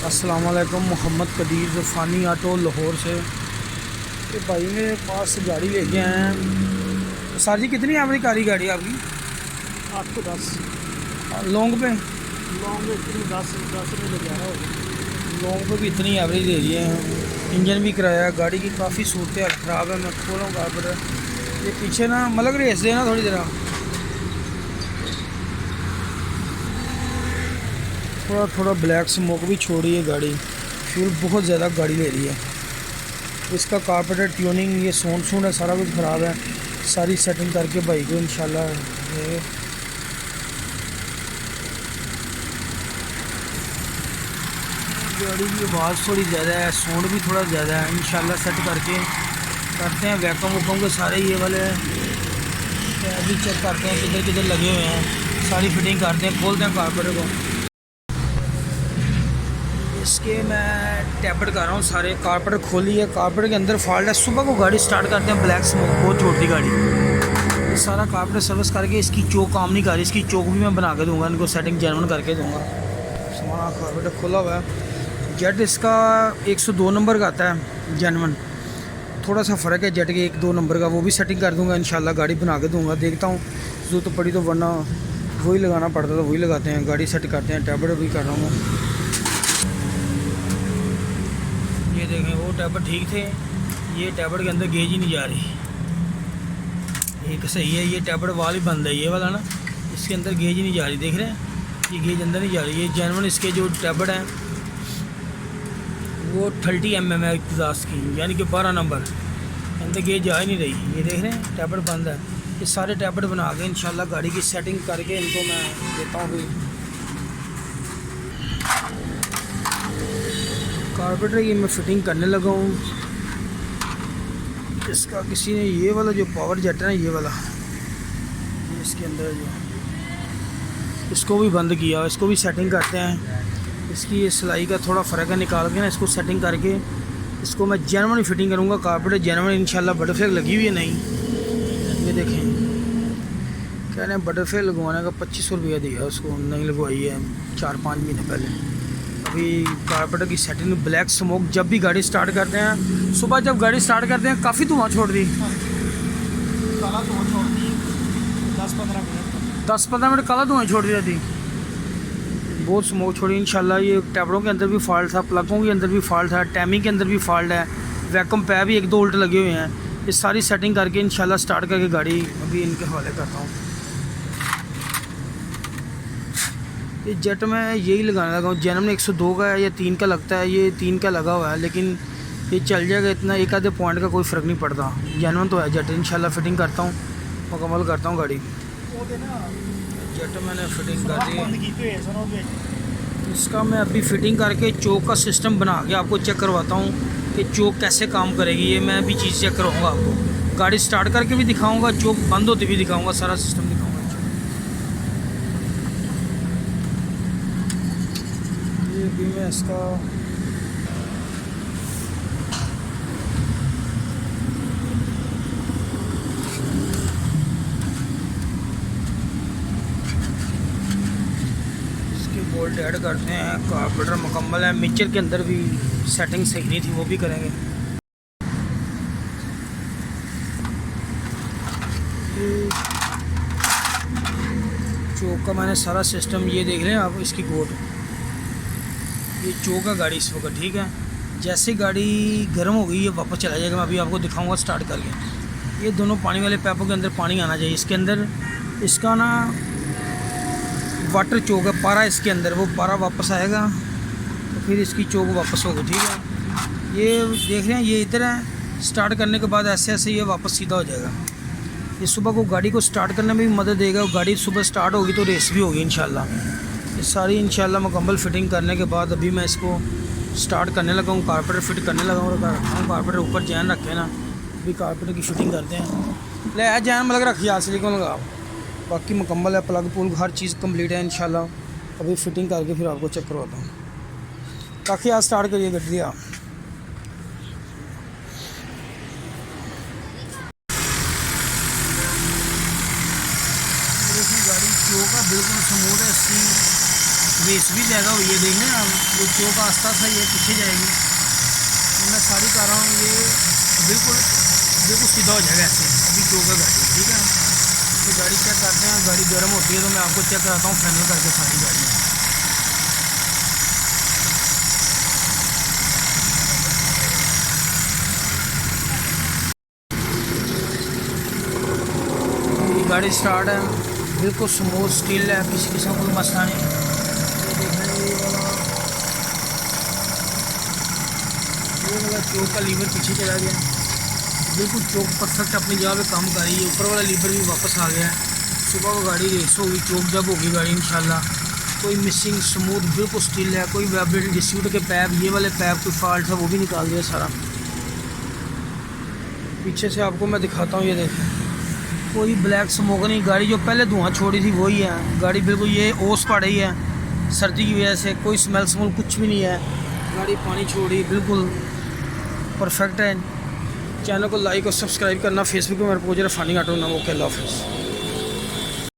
अस्सलाम वालेकुम। मोहम्मद कदीर ज़फ़ानी ऑटो लाहौर से। ये भाई मेरे पास गाड़ी लेके आए हैं। सर जी कितनी एवरेज कारी गाड़ी आपकी? 810 लॉन्ग पे? लॉन्ग में इतनी 10 में ले जा रहा हो। लॉन्ग पे भी इतनी एवरेज दे रही है। इंजन भी कराया, गाड़ी की काफ़ी सूरत हाल ख़राब है। मैं खोलूँगा पर ये पीछे ना मतलब रेस देना थोड़ी देर, थोड़ा थोड़ा ब्लैक स्मोक भी छोड़ी है गाड़ी। फ्यूल बहुत ज़्यादा गाड़ी ले रही है। इसका कारपेटर ट्यूनिंग ये सोन है, सारा कुछ ख़राब है। सारी सेटिंग करके भाई को इंशाल्लाह ये गाड़ी की आवाज़ थोड़ी ज़्यादा है, साउंड भी थोड़ा ज़्यादा है। इंशाल्लाह सेट करके करते हैं। वैक्यूम वैक्यूम के सारे ये वाले भी चेक करते हैं किधर किधर लगे हुए हैं, सारी फिटिंग करते हैं, खोलते हैं कारपेटर को। इसके मैं टैबलेट कर रहा हूँ, सारे कारपेटर खोली है। कारपेटर के अंदर फॉल्ट है। सुबह को गाड़ी स्टार्ट करते हैं, ब्लैक स्मोक बहुत छोड़ती गाड़ी। ये सारा कारपेटर सर्विस करके इसकी चोक काम नहीं कर रही, इसकी चोक भी मैं बना के दूंगा, इनको सेटिंग जेनवन करके दूंगा। सारा कारपेटर खोला हुआ है। जेट इसका 102 नंबर का आता है जेनवन, थोड़ा सा फ़र्क है जेट के 1-2 नंबर का, वो भी सेटिंग कर दूंगा इंशाल्लाह, गाड़ी बना के दूंगा। देखता हूँ ज़रूरत पड़ी तो, वरना वही लगाना पड़ता तो वही लगाते हैं। गाड़ी सेट करते हैं। टैबलेट भी कर रहा हूँ। ये देखें वो टैबलेट ठीक थे, ये टैबलेट के अंदर गेज ही नहीं जा रही। एक सही है, ये टैबलेट वाल ही बंद है, ये वाला ना, इसके अंदर गेज ही नहीं जा रही। देख रहे हैं ये गेज अंदर नहीं जा रही। ये जेनवन इसके जो टैबलेट हैं वो 30 mm है इक्तजास की, यानी कि 12 नंबर, अंदर गेज जा ही नहीं रही। ये देख रहे हैं टैबलेट बंद है। ये सारे टैबलेट बना के इंशाल्लाह गाड़ी की सेटिंग करके इनको मैं देता हूँ। फिर कारपेटर की मैं फिटिंग करने लगा हूँ। इसका किसी ने ये वाला जो पावर जेट है ना, ये वाला, ये इसके अंदर जो, इसको भी बंद किया, इसको भी सेटिंग करते हैं। इसकी ये सिलाई का थोड़ा फ़र्क है, निकाल के ना इसको सेटिंग करके इसको मैं जेनवन फिटिंग करूँगा। कारपेटर जेनवन इंशाल्लाह। बटरफ्लाई लगी हुई है नहीं, ये देखें कह रहे हैं बटरफ्लाई लगवाने का 2500 रुपया दिया, उसको नहीं लगवाई है 4-5 महीने पहले। अभी कारपेटर की सेटिंग, ब्लैक स्मोक जब भी गाड़ी स्टार्ट करते हैं, सुबह जब गाड़ी स्टार्ट करते हैं काफ़ी धुआं छोड़ दी, काला धुआं छोड़ती है 10-15 मिनट 10-15 मिनट काला धुआं छोड़ दिया थी, बहुत स्मोक छोड़ी। इंशाल्लाह ये टैबलों के अंदर भी फॉल्ट था, प्लगों के अंदर भी फॉल्ट था, टाइमिंग के अंदर भी फॉल्ट है, वैक्यूम पैर भी 1-2 उल्ट लगे हुए हैं। ये सारी सेटिंग करके इंशाल्लाह स्टार्ट करके गाड़ी अभी इनके हवाले करता हूँ। ये जेट में यही लगाने लगा हूँ। जेनवन 102 का है या 3 का लगता है, ये 3 का लगा हुआ है, लेकिन ये चल जाएगा इतना, एक आधे पॉइंट का कोई फ़र्क नहीं पड़ता। जेनवन तो है जेट। इंशाल्लाह फिटिंग करता हूँ, मुकम्मल करता हूँ गाड़ी। जेट मैंने फिटिंग कर दी है। इसका मैं अभी फिटिंग करके चोक का सिस्टम बना के आपको चेक करवाता हूँ कि चोक कैसे काम करेगी। ये मैं अभी चीज़ चेक करवाऊँगा आपको, गाड़ी स्टार्ट करके भी दिखाऊँगा, चोक बंद होती भी दिखाऊँगा, सारा सिस्टम दिखाऊँगा। ये भी मैं इसका बोल्ट ऐड करते हैं। कारपेटर मुकम्मल है। मिक्सर के अंदर भी सेटिंग सही नहीं थी, वो भी करेंगे। चोक का मैंने सारा सिस्टम, ये देख रहे हैं आप, इसकी गोट, ये चोक है गाड़ी इस वक्त, ठीक है। जैसे गाड़ी गर्म हो गई ये वापस चला जाएगा। मैं अभी आपको दिखाऊंगा स्टार्ट करके। ये दोनों पानी वाले पैपों के अंदर पानी आना चाहिए। इसके अंदर इसका ना वाटर चोक है, पारा इसके अंदर, वो पारा वापस आएगा तो फिर इसकी चोक वापस होगी, ठीक है। ये देख रहे हैं ये इधर है, स्टार्ट करने के बाद ऐसे ऐसे ये वापस सीधा हो जाएगा। ये सुबह को गाड़ी को स्टार्ट करने में भी मदद देगा। गाड़ी सुबह स्टार्ट होगी तो रेस भी होगी इंशाल्लाह। ये सारी इंशाल्लाह मुकम्मल फिटिंग करने के बाद अभी मैं इसको स्टार्ट करने लगा हूँ, कारपेटर फिट करने लगा हूँ। कारपेटर ऊपर जैन रखे ना, अभी कारपेटर की फिटिंग करते हैं। ले जैन मतलब रखिए असली को लगाओ, बाकी मुकम्मल है। प्लग पुल हर चीज़ कंप्लीट है इंशाल्लाह। अभी फिटिंग करके फिर आपको चेक करवाता हूँ। ताकि आज स्टार्ट करिए गड्डी आप। गाड़ी चोक है बिल्कुल स्मूथ है, इसकी रेस भी ज़्यादा हुई है। देख रहे हैं आप, तो चौक आस्ता आस्ता ये पीछे जाएगी। तो मैं सारी कर रहा हूँ, ये बिल्कुल बिल्कुल सीधा हो जाएगा ऐसे। अभी चौक है गाड़ी, ठीक है। तो गाड़ी चेक करते हैं, गाड़ी गर्म होती है तो मैं आपको चेक कराता हूँ फाइनल करके सारी गाड़ी। गाड़ी स्टार्ट है, बिल्कुल स्मूथ स्टील है, किसी किस्म कोई मसला नहीं। ये वाला चौक का लीवर पीछे चला गया, बिल्कुल चौक परफेक्ट अपनी जगह पे काम कर रही है। ऊपर वाला लीवर भी वापस आ गया है। सुबह को गाड़ी रेस होगी, चौक जब होगी गाड़ी इंशाल्लाह। कोई मिसिंग स्मूथ बिल्कुल स्टील है, कोई वाइब्रेटिंग डिस्ट्रीब्यूटर के पैप, ये वाले पैप कोई फॉल्ट है वो भी निकाल दिया सारा। पीछे से आपको मैं दिखाता हूँ, ये देखें कोई ब्लैक स्मोक नहीं। गाड़ी जो पहले धुआं छोड़ी थी वही है। गाड़ी बिल्कुल ये ओस पड़ रही है सर्दी की वजह से, कोई स्मेल स्मेल कुछ भी नहीं है। गाड़ी पानी छोड़ रही बिल्कुल परफेक्ट है। चैनल को लाइक और सब्सक्राइब करना। फेसबुक पे मेरे पोजर फ़ानी ऑटो नाम। ओके, अल्लाह हाफ़िज़।